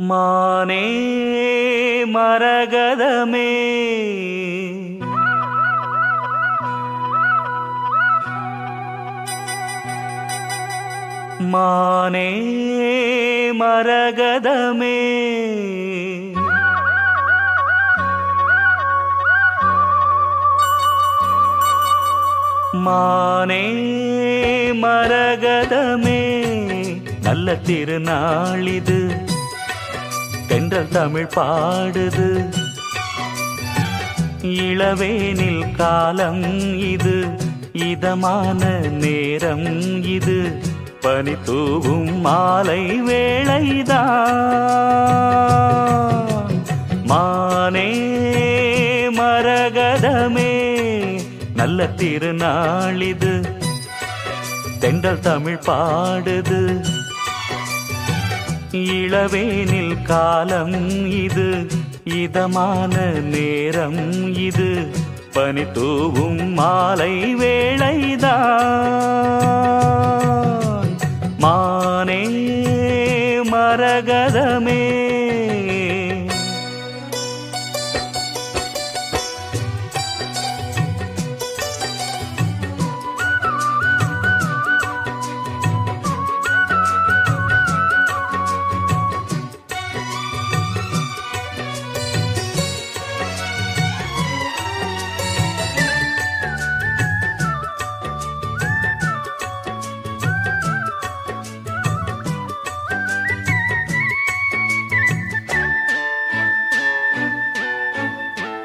மானே மரகதமே மானே மரகதமே மானே மரகதமே நல்ல திருநாளிது தென்றல் தமிழ் பாடுது இளவேனில் காலம் இது இதமான நேரம் இது பனி தூவும் மாலை வேளைதான் மானே மரகதமே நல்ல திருநாளிது தென்றல் தமிழ் பாடுது இளவேனில் காலம் இது இதமான நேரம் இது பனி தூவும் மாலை வேளைதான் மானே மரகதமே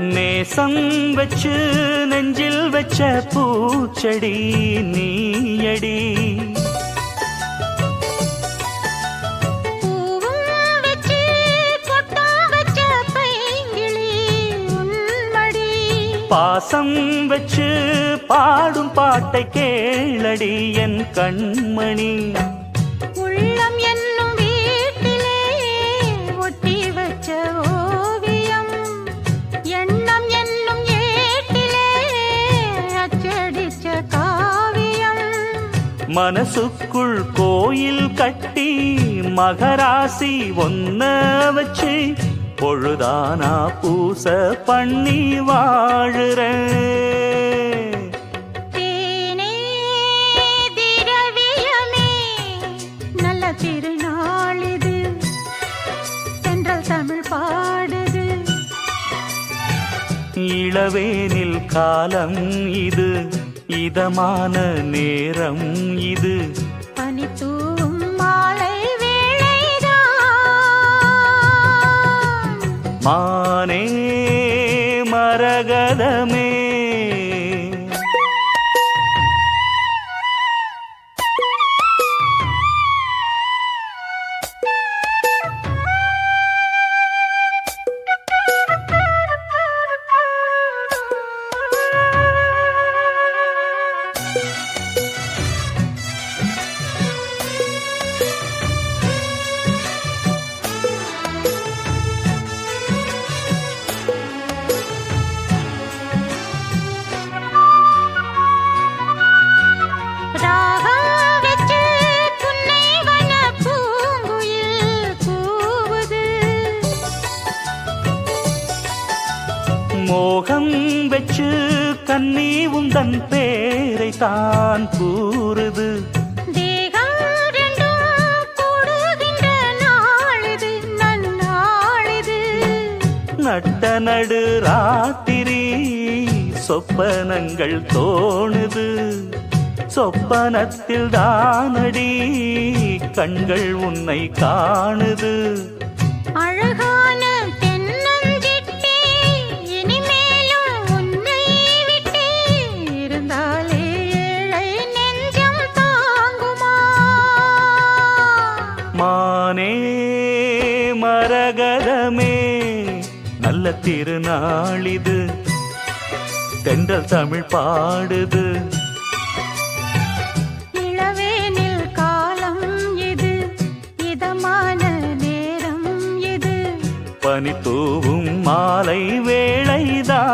நேசம் வச்சு நெஞ்சில் வச்ச பூச்செடி நீயடி பாசம் வச்சு பாடும் பாட்டை கேளடி என் கண்மணி உள்ளம் என்னும் வீட்டிலே ஒட்டி வச்ச ஓவியம் எண்ணம் என்னும் ஏட்டிலே அச்சடிச்ச காவியம் மனசுக்குள் கோயில் கட்டி மகராசி ஒன்ன வச்சு பொழுதானா பூச பண்ணி வாழுற தேனே திரவியமே நல்ல திருநாளிது தென்றல் தமிழ் பாடுது இளவேனில் காலம் இது இதமான நேரம் இது பனித்தூவும் மாலை வேளைதான் மானே மரகதமே மோகம் வச்சு கண்ணி உந்தன் பேரை தான் கூறுது தேகம் ரெண்டும் கூடுகின்ற நாளிது நன்னாளிது நட்ட நடு ராத்திரி சொப்பனங்கள் தோணுது சொப்பனத்தில் தானடி கண்கள் உன்னை காணுது அழகான தென்னஞ்சிட்டே இனிமேலும் உன்னை விட்டே இருந்தாலே ஏழை நெஞ்சம் தாங்குமா மானே மரகதமே நல்ல திருநாளிது தென்றல் தமிழ் பாடுது இளவேனில் காலம் இது இதமான நேரம் இது பனி தூவும் மாலை வேளைதான்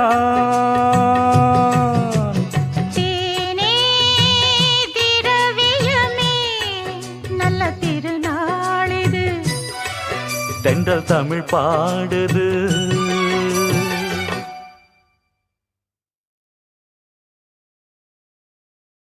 தேனே திரவியமே நல்ல திருநாளிது தென்றல் தமிழ் பாடுது